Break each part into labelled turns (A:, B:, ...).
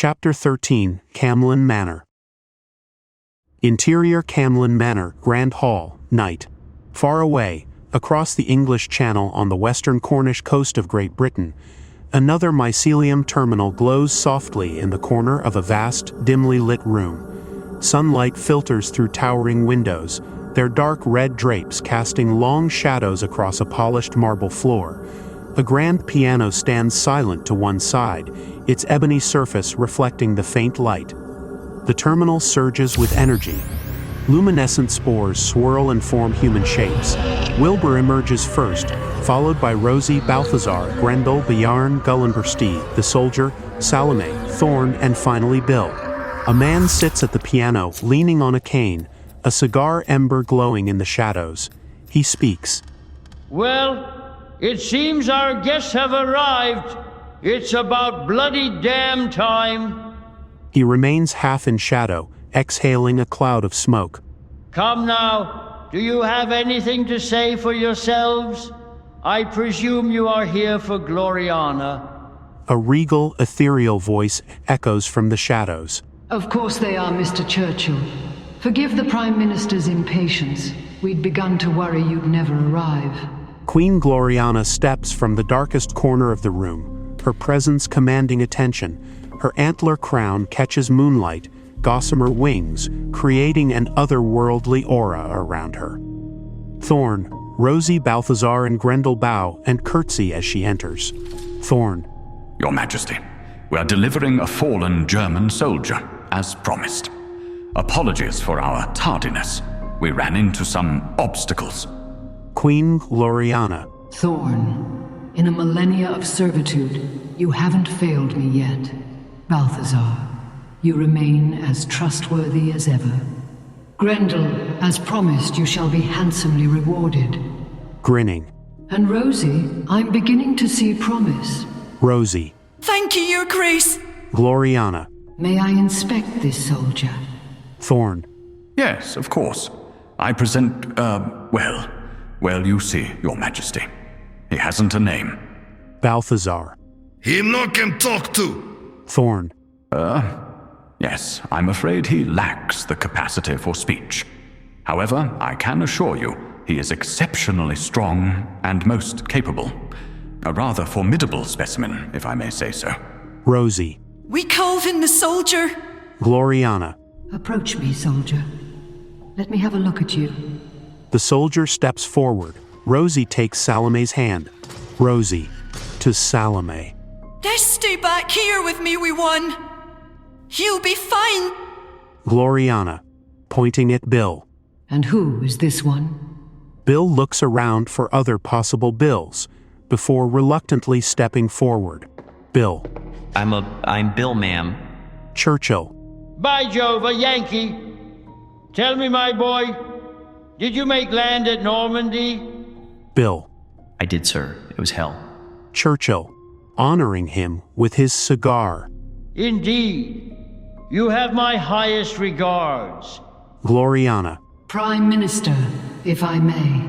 A: Chapter 13, Camlann Manor. Interior Camlann Manor, Grand Hall, night. Far away, across the English Channel on the western Cornish coast of Great Britain, another mycelium terminal glows softly in the corner of a vast, dimly lit room. Sunlight filters through towering windows, their dark red drapes casting long shadows across a polished marble floor. A grand piano stands silent to one side, its ebony surface reflecting the faint light. The terminal surges with energy. Luminescent spores swirl and form human shapes. Wilbur emerges first, followed by Rosie, Balthazar, Grendel, Bjarn, Gullinbursti, the soldier, Salome, Thorn, and finally Bill. A man sits at the piano, leaning on a cane, a cigar ember glowing in the shadows. He speaks.
B: Well, it seems our guests have arrived. It's about bloody damn time.
A: He remains half in shadow, exhaling a cloud of smoke.
B: Come now, do you have anything to say for yourselves? I presume you are here for Gloriana.
A: A regal, ethereal voice echoes from the shadows.
C: Of course they are, Mr. Churchill. Forgive the Prime Minister's impatience. We'd begun to worry you'd never arrive.
A: Queen Gloriana steps from the darkest corner of the room, her presence commanding attention. Her antler crown catches moonlight, gossamer wings, creating an otherworldly aura around her. Thorn, Rosie, Balthazar, and Grendel bow and curtsy as she enters. Thorn.
D: Your Majesty, we are delivering a fallen German soldier, as promised. Apologies for our tardiness. We ran into some obstacles.
A: Queen Gloriana.
C: Thorn, in a millennia of servitude, you haven't failed me yet. Balthazar, you remain as trustworthy as ever. Grendel, as promised, you shall be handsomely rewarded.
A: Grinning.
C: And Rosie, I'm beginning to see promise.
A: Rosie.
E: Thank you, Your Grace.
A: Gloriana.
C: May I inspect this soldier?
A: Thorn.
D: Yes, of course. I present, well, you see, Your Majesty. He hasn't a name.
A: Balthazar.
F: Him no can talk to.
A: Thorn.
D: Yes, I'm afraid he lacks the capacity for speech. However, I can assure you, he is exceptionally strong and most capable. A rather formidable specimen, if I may say so.
A: Rosie.
E: We called in the soldier.
A: Gloriana.
C: Approach me, soldier. Let me have a look at you.
A: The soldier steps forward. Rosie takes Salome's hand. Rosie. To Salome.
E: Just stay back here with me, we won. He'll be fine.
A: Gloriana. Pointing at Bill.
C: And who is this one?
A: Bill looks around for other possible Bills, before reluctantly stepping forward. Bill.
G: I'm Bill, ma'am.
A: Churchill.
B: By Jove, a Yankee. Tell me, my boy, did you make land at Normandy?
A: Bill.
G: I did, sir. It was hell.
A: Churchill, honoring him with his cigar.
B: Indeed. You have my highest regards.
A: Gloriana.
C: Prime Minister, if I may.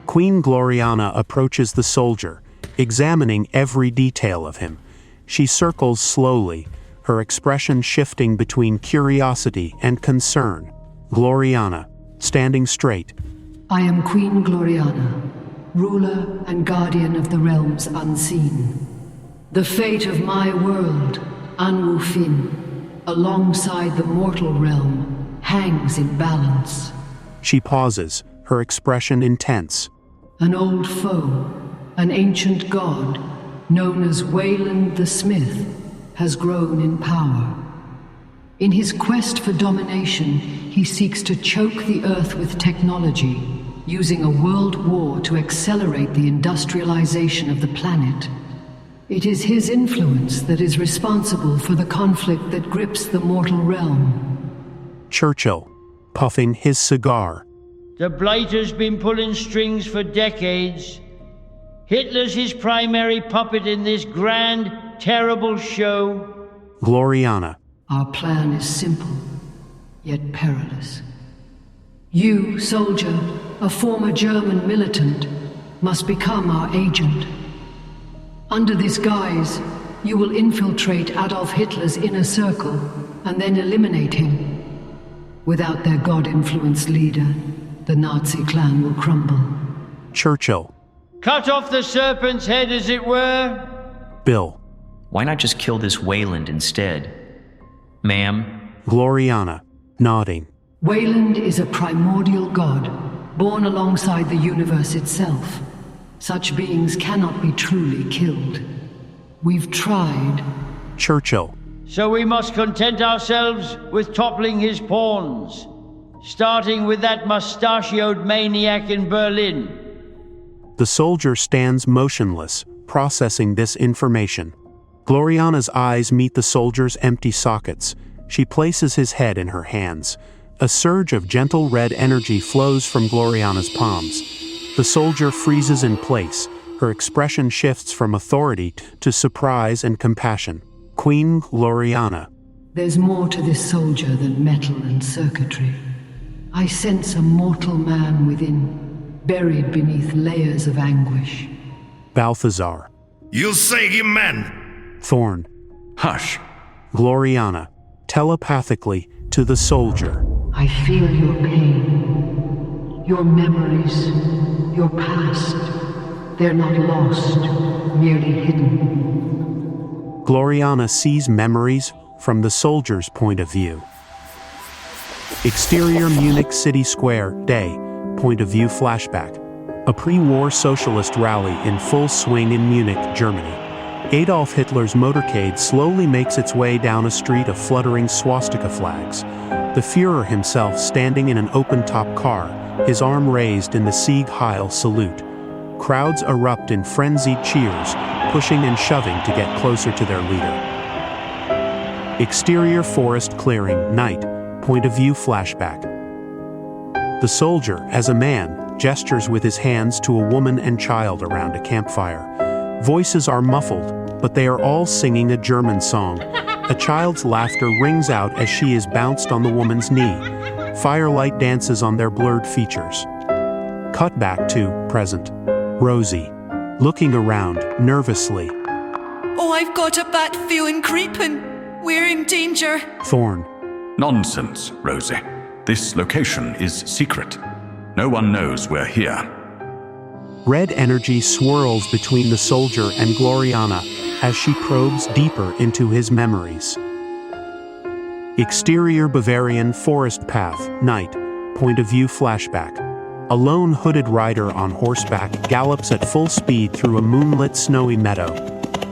A: Queen Gloriana approaches the soldier, examining every detail of him. She circles slowly, her expression shifting between curiosity and concern. Gloriana, standing straight.
C: I am Queen Gloriana, ruler and guardian of the realms unseen. The fate of my world, Anwu Fin, alongside the mortal realm, hangs in balance.
A: She pauses, her expression intense.
C: An old foe, an ancient god, known as Wayland the Smith, has grown in power. In his quest for domination, he seeks to choke the Earth with technology, using a world war to accelerate the industrialization of the planet. It is his influence that is responsible for the conflict that grips the mortal realm.
A: Churchill, puffing his cigar.
B: The Blighter's been pulling strings for decades. Hitler's his primary puppet in this grand, terrible show.
A: Gloriana.
C: Our plan is simple, yet perilous. You, soldier, a former German militant, must become our agent. Under this guise, you will infiltrate Adolf Hitler's inner circle and then eliminate him. Without their God-influenced leader, the Nazi clan will crumble.
A: Churchill.
B: Cut off the serpent's head, as it were.
A: Bill.
G: Why not just kill this Wayland instead? Ma'am?
A: Gloriana, nodding.
C: Wayland is a primordial god, born alongside the universe itself. Such beings cannot be truly killed. We've tried.
A: Churchill.
B: So we must content ourselves with toppling his pawns, starting with that mustachioed maniac in Berlin.
A: The soldier stands motionless, processing this information. Gloriana's eyes meet the soldier's empty sockets. She places his head in her hands. A surge of gentle red energy flows from Gloriana's palms. The soldier freezes in place. Her expression shifts from authority to surprise and compassion. Queen Gloriana.
C: There's more to this soldier than metal and circuitry. I sense a mortal man within, buried beneath layers of anguish.
A: Balthazar.
F: You say him, man.
A: Thorn.
D: Hush.
A: Gloriana. Telepathically to the soldier.
C: I feel your pain, your memories, your past. They're not lost, merely hidden.
A: Gloriana sees memories from the soldier's point of view. Exterior Munich City Square, day, point of view flashback. A pre-war socialist rally in full swing in Munich, Germany. Adolf Hitler's motorcade slowly makes its way down a street of fluttering swastika flags. The Führer himself standing in an open-top car, his arm raised in the Sieg Heil salute. Crowds erupt in frenzied cheers, pushing and shoving to get closer to their leader. Exterior forest clearing, night, point of view flashback. The soldier, as a man, gestures with his hands to a woman and child around a campfire. Voices are muffled, but they are all singing a German song. A child's laughter rings out as she is bounced on the woman's knee. Firelight dances on their blurred features. Cut back to present. Rosie, looking around nervously.
E: Oh, I've got a bad feeling creeping. We're in danger.
A: Thorn.
D: Nonsense, Rosie. This location is secret. No one knows we're here.
A: Red energy swirls between the soldier and Gloriana as she probes deeper into his memories. Exterior Bavarian forest path, night, point of view flashback. A lone hooded rider on horseback gallops at full speed through a moonlit snowy meadow.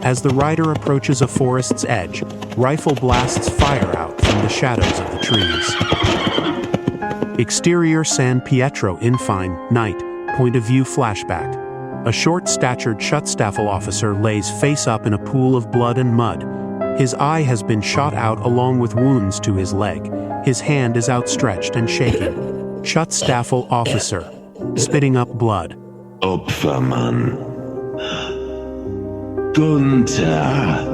A: As the rider approaches a forest's edge, rifle blasts fire out from the shadows of the trees. Exterior San Pietro Infine, night, point of view flashback. A short-statured Schutzstaffel officer lays face up in a pool of blood and mud. His eye has been shot out along with wounds to his leg. His hand is outstretched and shaking. Schutzstaffel officer, spitting up blood.
H: Opfermann. Gunther.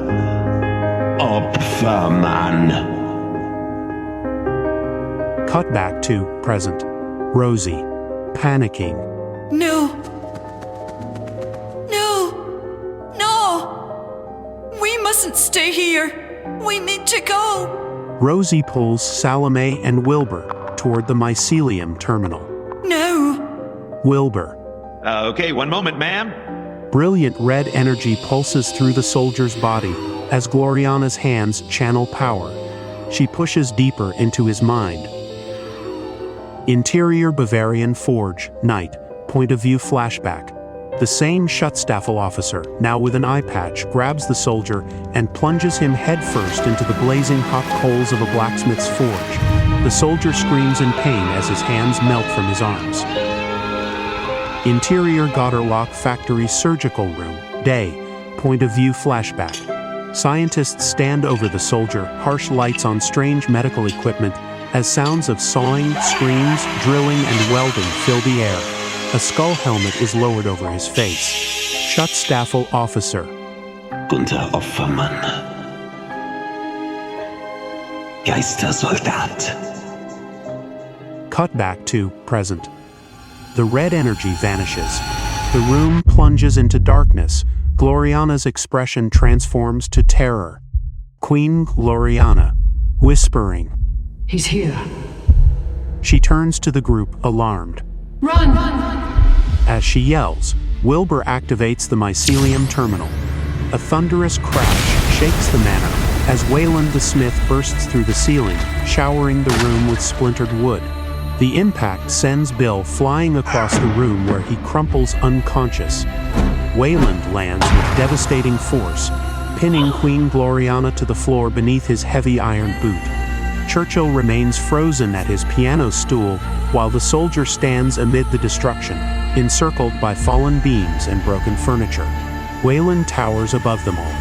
H: Opfermann.
A: Cut back to present. Rosie, panicking.
E: No. No. No. We mustn't stay here. We need to go.
A: Rosie pulls Salome and Wilbur toward the mycelium terminal.
E: No.
A: Wilbur.
I: Okay, one moment, ma'am.
A: Brilliant red energy pulses through the soldier's body as Gloriana's hands channel power. She pushes deeper into his mind. Interior Bavarian forge, night, point of view flashback. The same Schutzstaffel officer, now with an eye patch, grabs the soldier and plunges him headfirst into the blazing hot coals of a blacksmith's forge. The soldier screams in pain as his hands melt from his arms. Interior Gotterlock factory surgical room, day, point of view flashback. Scientists stand over the soldier, harsh lights on strange medical equipment, as sounds of sawing, screams, drilling, and welding fill the air. A skull helmet is lowered over his face. Schutzstaffel officer.
H: Gunther Opfermann. Geistersoldat.
A: Cut back to present. The red energy vanishes. The room plunges into darkness. Gloriana's expression transforms to terror. Queen Gloriana, whispering.
C: He's here.
A: She turns to the group, alarmed.
C: Run!
A: As she yells, Wilbur activates the mycelium terminal. A thunderous crash shakes the manor as Wayland the Smith bursts through the ceiling, showering the room with splintered wood. The impact sends Bill flying across the room where he crumples unconscious. Wayland lands with devastating force, pinning Queen Gloriana to the floor beneath his heavy iron boot. Churchill remains frozen at his piano stool while the soldier stands amid the destruction, encircled by fallen beams and broken furniture. Wayland towers above them all,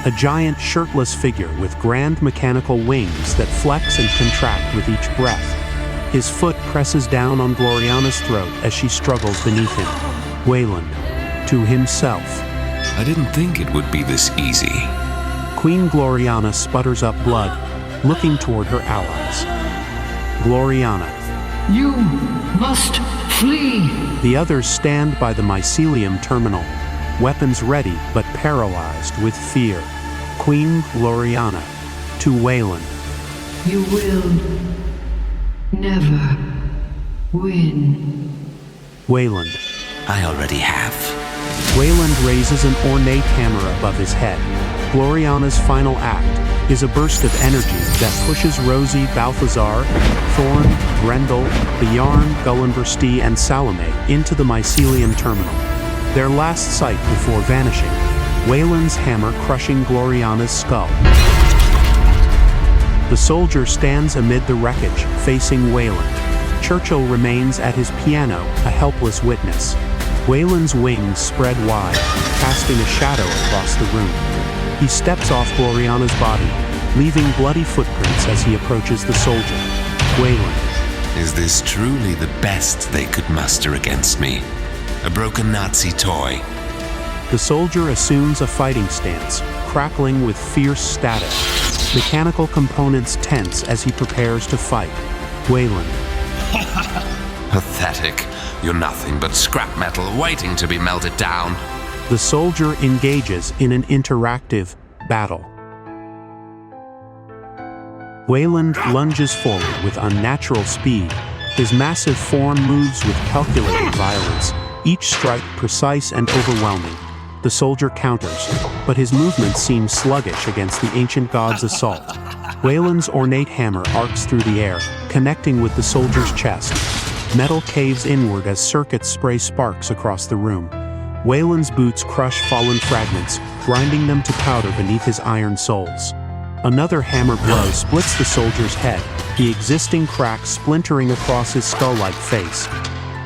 A: a giant shirtless figure with grand mechanical wings that flex and contract with each breath. His foot presses down on Gloriana's throat as she struggles beneath him. Wayland, to himself.
J: I didn't think it would be this easy.
A: Queen Gloriana sputters up blood, looking toward her allies. Gloriana.
C: You must flee.
A: The others stand by the mycelium terminal, weapons ready but paralyzed with fear. Queen Gloriana, to Wayland.
C: You will never win.
A: Wayland.
J: I already have.
A: Wayland raises an ornate hammer above his head. Gloriana's final act is a burst of energy that pushes Rosie, Balthazar, Thorn, Grendel, Bjarn, Gullinversti, and Salome into the mycelium terminal. Their last sight before vanishing, Wayland's hammer crushing Gloriana's skull. The soldier stands amid the wreckage, facing Wayland. Churchill remains at his piano, a helpless witness. Wayland's wings spread wide, casting a shadow across the room. He steps off Gloriana's body, leaving bloody footprints as he approaches the soldier. Wayland.
J: Is this truly the best they could muster against me? A broken Nazi toy?
A: The soldier assumes a fighting stance, crackling with fierce static. Mechanical components tense as he prepares to fight. Wayland.
J: Pathetic. You're nothing but scrap metal waiting to be melted down.
A: The soldier engages in an interactive battle. Wayland lunges forward with unnatural speed. His massive form moves with calculated violence, each strike precise and overwhelming. The soldier counters, but his movements seem sluggish against the ancient god's assault. Wayland's ornate hammer arcs through the air, connecting with the soldier's chest. Metal caves inward as circuits spray sparks across the room. Wayland's boots crush fallen fragments, grinding them to powder beneath his iron soles. Another hammer blow splits the soldier's head, the existing crack splintering across his skull-like face.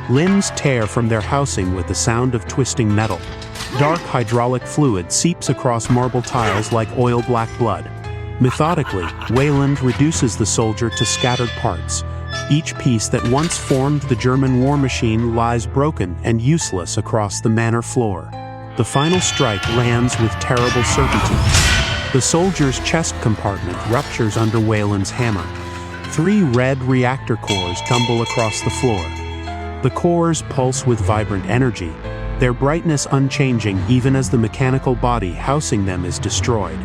A: Limbs tear from their housing with the sound of twisting metal. Dark hydraulic fluid seeps across marble tiles like oil-black blood. Methodically, Wayland reduces the soldier to scattered parts. Each piece that once formed the German war machine lies broken and useless across the manor floor. The final strike lands with terrible certainty. The soldier's chest compartment ruptures under Wayland's hammer. 3 red reactor cores tumble across the floor. The cores pulse with vibrant energy, their brightness unchanging even as the mechanical body housing them is destroyed.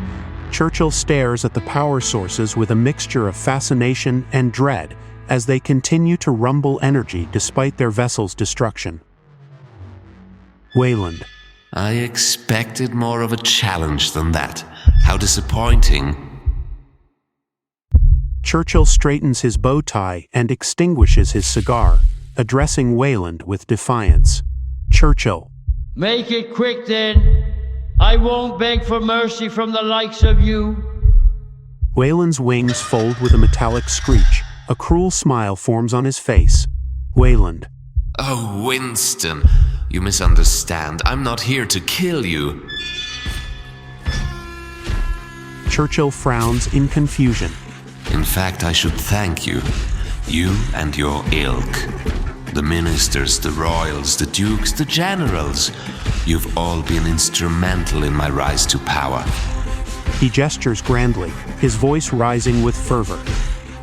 A: Churchill stares at the power sources with a mixture of fascination and dread as they continue to rumble energy despite their vessel's destruction. Wayland.
J: I expected more of a challenge than that. How disappointing.
A: Churchill straightens his bow tie and extinguishes his cigar, addressing Wayland with defiance. Churchill.
B: Make it quick then. I won't beg for mercy from the likes of you.
A: Wayland's wings fold with a metallic screech. A cruel smile forms on his face. Wayland.
J: Oh, Winston, you misunderstand. I'm not here to kill you.
A: Churchill frowns in confusion.
J: In fact, I should thank you. You and your ilk. The ministers, the royals, the dukes, the generals. You've all been instrumental in my rise to power.
A: He gestures grandly, his voice rising with fervor.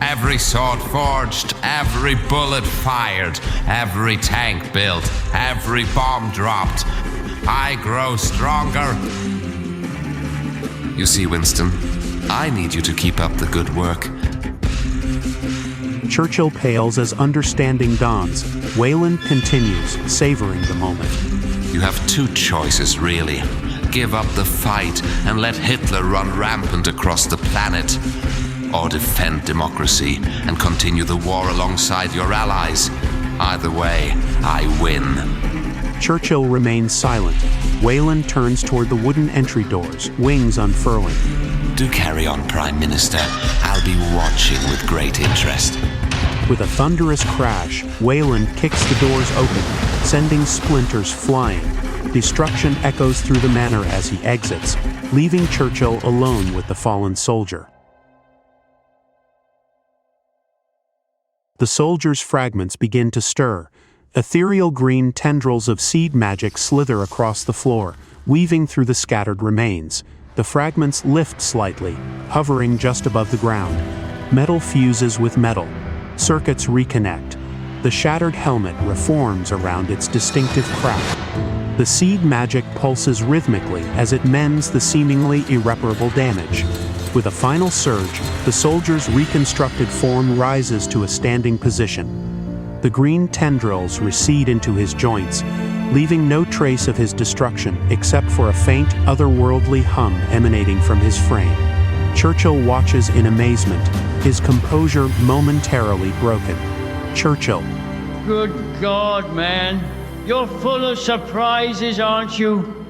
J: Every sword forged, every bullet fired, every tank built, every bomb dropped. I grow stronger. You see, Winston, I need you to keep up the good work.
A: Churchill pales as understanding dawns. Wayland continues, savoring the moment.
J: You have two choices, really. Give up the fight and let Hitler run rampant across the planet, or defend democracy and continue the war alongside your allies. Either way, I win.
A: Churchill remains silent. Wayland turns toward the wooden entry doors, wings unfurling.
J: Do carry on, Prime Minister. I'll be watching with great interest.
A: With a thunderous crash, Wayland kicks the doors open, sending splinters flying. Destruction echoes through the manor as he exits, leaving Churchill alone with the fallen soldier. The soldier's fragments begin to stir. Ethereal green tendrils of seed magic slither across the floor, weaving through the scattered remains. The fragments lift slightly, hovering just above the ground. Metal fuses with metal. Circuits reconnect. The shattered helmet reforms around its distinctive crack. The seed magic pulses rhythmically as it mends the seemingly irreparable damage. With a final surge, the soldier's reconstructed form rises to a standing position. The green tendrils recede into his joints, leaving no trace of his destruction except for a faint, otherworldly hum emanating from his frame. Churchill watches in amazement, his composure momentarily broken. Churchill.
B: Good God, man. You're full of surprises, aren't you?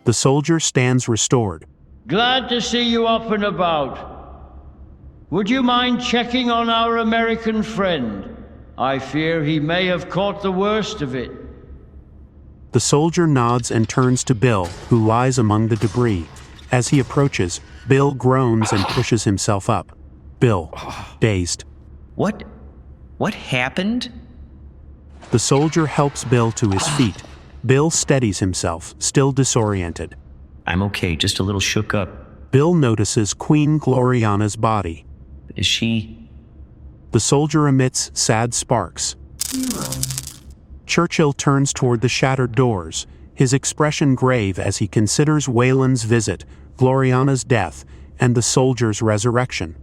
A: The soldier stands restored.
B: Glad to see you up and about. Would you mind checking on our American friend? I fear he may have caught the worst of it.
A: The soldier nods and turns to Bill, who lies among the debris. As he approaches, Bill groans and pushes himself up. Bill, dazed.
G: What happened?
A: The soldier helps Bill to his feet. Bill steadies himself, still disoriented.
G: I'm okay, just a little shook up.
A: Bill notices Queen Gloriana's body.
G: Is she...
A: The soldier emits sad sparks. Churchill turns toward the shattered doors, his expression grave as he considers Wayland's visit, Gloriana's death, and the soldier's resurrection.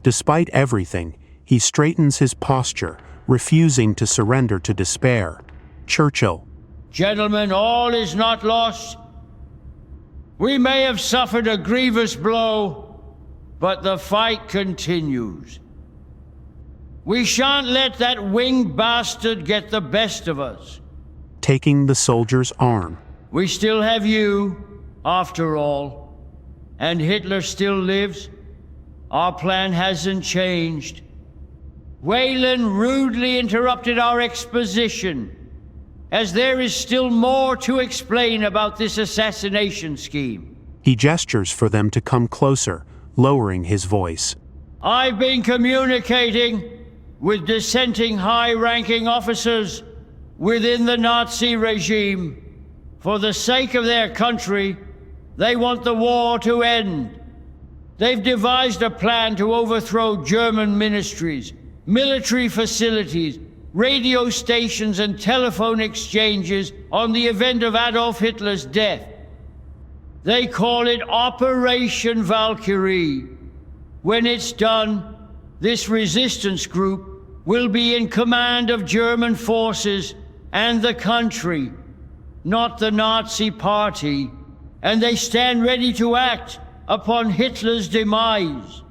A: Despite everything, he straightens his posture, refusing to surrender to despair. Churchill.
B: Gentlemen, all is not lost. We may have suffered a grievous blow, but the fight continues. We shan't let that winged bastard get the best of us.
A: Taking the soldier's arm.
B: We still have you, after all. And Hitler still lives. Our plan hasn't changed. Wayland rudely interrupted our exposition, as there is still more to explain about this assassination scheme.
A: He gestures for them to come closer, lowering his voice.
B: I've been communicating with dissenting high-ranking officers within the Nazi regime. For the sake of their country, they want the war to end. They've devised a plan to overthrow German ministries, military facilities, radio stations and telephone exchanges on the event of Adolf Hitler's death. They call it Operation Valkyrie. When it's done, this resistance group will be in command of German forces and the country, not the Nazi Party, and they stand ready to act upon Hitler's demise.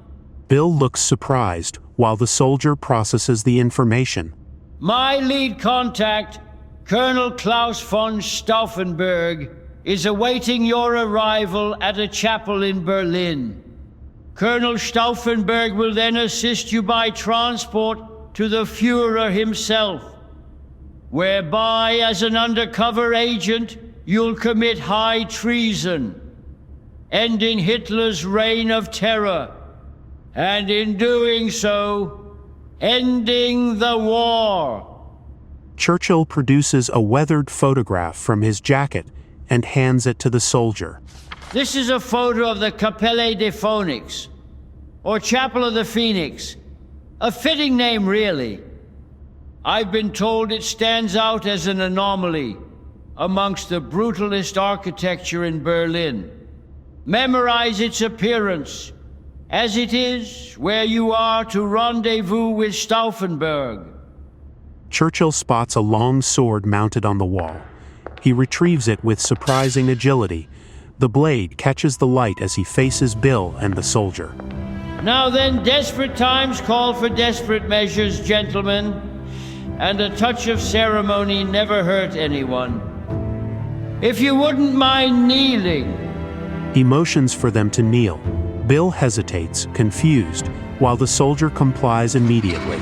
A: Bill looks surprised while the soldier processes the information.
B: My lead contact, Colonel Klaus von Stauffenberg, is awaiting your arrival at a chapel in Berlin. Colonel Stauffenberg will then assist you by transport to the Führer himself, whereby as an undercover agent you'll commit high treason, ending Hitler's reign of terror, and in doing so, ending the war.
A: Churchill produces a weathered photograph from his jacket and hands it to the soldier.
B: This is a photo of the Kapelle des Phoenix, or Chapel of the Phoenix. A fitting name, really. I've been told it stands out as an anomaly, amongst the brutalist architecture in Berlin. Memorize its appearance, as it is where you are to rendezvous with Stauffenberg.
A: Churchill spots a long sword mounted on the wall. He retrieves it with surprising agility. The blade catches the light as he faces Bill and the soldier.
B: Now then, desperate times call for desperate measures, gentlemen, and a touch of ceremony never hurt anyone. If you wouldn't mind kneeling.
A: He motions for them to kneel. Bill hesitates, confused, while the soldier complies immediately.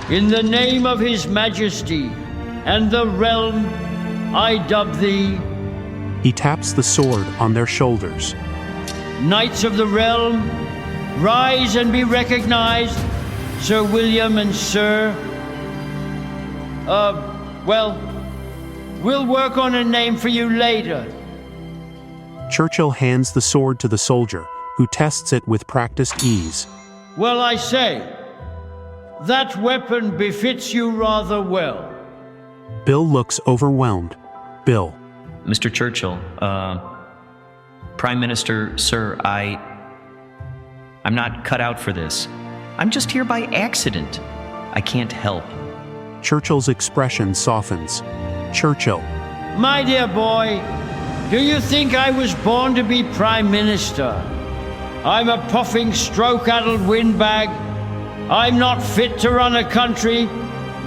B: In the name of His Majesty and the realm, I dub thee.
A: He taps the sword on their shoulders.
B: Knights of the realm, rise and be recognized, Sir William and Sir. Well, we'll work on a name for you later.
A: Churchill hands the sword to the soldier, who tests it with practiced ease.
B: Well, I say, that weapon befits you rather well.
A: Bill looks overwhelmed. Bill.
G: Mr. Churchill, Prime Minister, sir, I'm not cut out for this. I'm just here by accident. I can't help.
A: Churchill's expression softens. Churchill.
B: My dear boy, do you think I was born to be Prime Minister? I'm a puffing, stroke-addled windbag. I'm not fit to run a country,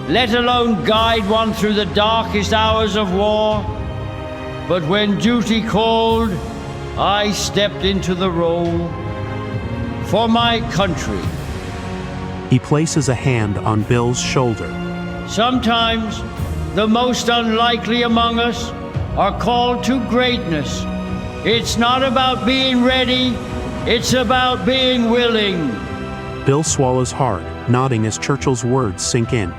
B: let alone guide one through the darkest hours of war. But when duty called, I stepped into the role for my country.
A: He places a hand on Bill's shoulder.
B: Sometimes the most unlikely among us are called to greatness. It's not about being ready, it's about being willing.
A: Bill swallows hard, nodding as Churchill's words sink in.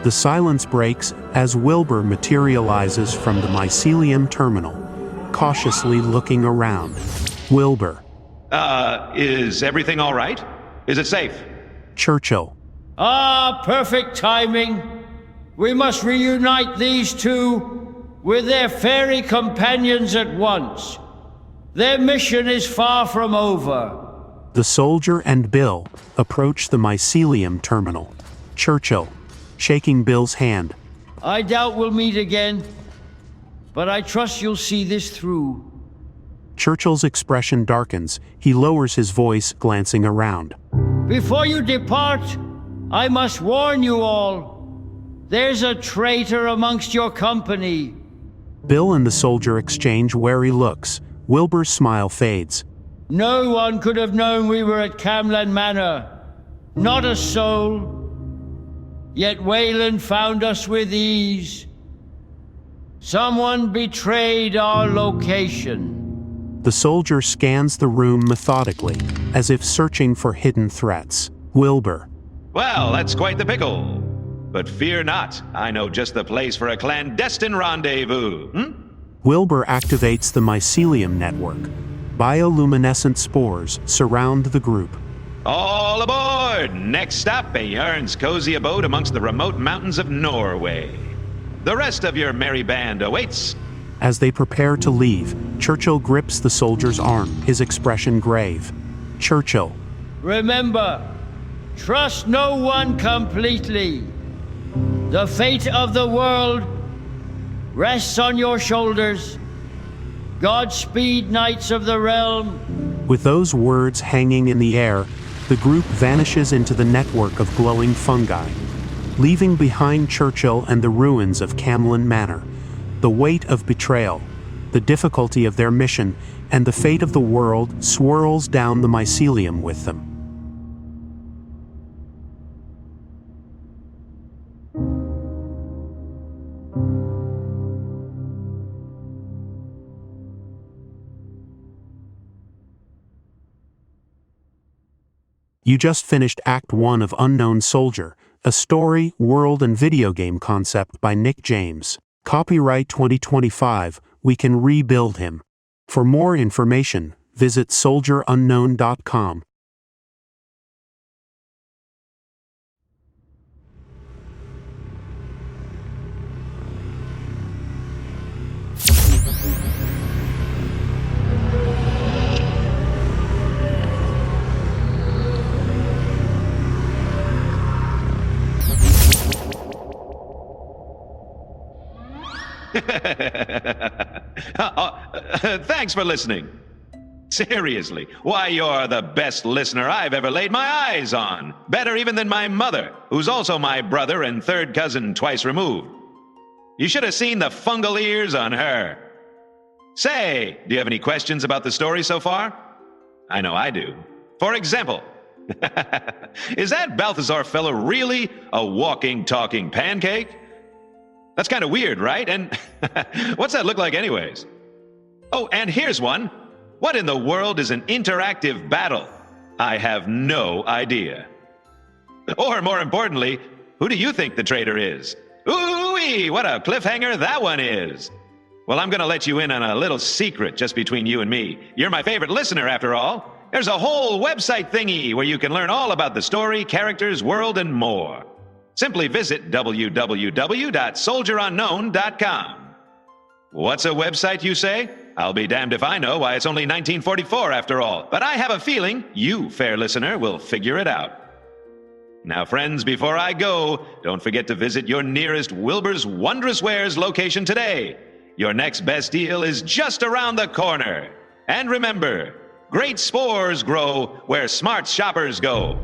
A: The silence breaks as Wilbur materializes from the mycelium terminal, cautiously looking around. Wilbur.
I: Is everything all right? Is it safe?
A: Churchill.
B: Perfect timing. We must reunite these two with their fairy companions at once. Their mission is far from over.
A: The soldier and Bill approach the mycelium terminal. Churchill, shaking Bill's hand.
B: I doubt we'll meet again, but I trust you'll see this through.
A: Churchill's expression darkens. He lowers his voice, glancing around.
B: Before you depart, I must warn you all. There's a traitor amongst your company.
A: Bill and the soldier exchange wary looks. Wilbur's smile fades.
B: No one could have known we were at Camlann Manor. Not a soul. Yet Wayland found us with ease. Someone betrayed our location.
A: The soldier scans the room methodically, as if searching for hidden threats. Wilbur.
I: Well, that's quite the pickle. But fear not, I know just the place for a clandestine rendezvous.
A: Wilbur activates the mycelium network. Bioluminescent spores surround the group.
I: All aboard! Next stop, Björn's cozy abode amongst the remote mountains of Norway. The rest of your merry band awaits.
A: As they prepare to leave, Churchill grips the soldier's arm, his expression grave. Churchill.
B: Remember, trust no one completely. The fate of the world rests on your shoulders. Godspeed, Knights of the Realm.
A: With those words hanging in the air, the group vanishes into the network of glowing fungi, leaving behind Churchill and the ruins of Camlann Manor. The weight of betrayal, the difficulty of their mission, and the fate of the world swirls down the mycelium with them. You just finished Act 1 of Unknown Soldier, a story, world, and video game concept by Nick James. Copyright 2025, we can rebuild him. For more information, visit soldierunknown.com.
I: Thanks for listening. Seriously, why, you're the best listener I've ever laid my eyes on. Better even than my mother, who's also my brother and third cousin twice removed. You should have seen the fungal ears on her. Say, do you have any questions about the story so far? I know I do. For example, is that Balthazar fellow really a walking, talking pancake? That's kind of weird, right? And what's that look like anyways? Oh, and here's one. What in the world is an interactive battle? I have no idea. Or more importantly, who do you think the traitor is? Ooh-wee, what a cliffhanger that one is. Well, I'm going to let you in on a little secret just between you and me. You're my favorite listener, after all. There's a whole website thingy where you can learn all about the story, characters, world, and more. Simply visit www.soldierunknown.com. What's a website, you say? I'll be damned if I know why it's only 1944 after all. But I have a feeling you, fair listener, will figure it out. Now, friends, before I go, don't forget to visit your nearest Wilbur's Wondrous Wares location today. Your next best deal is just around the corner. And remember, great spores grow where smart shoppers go.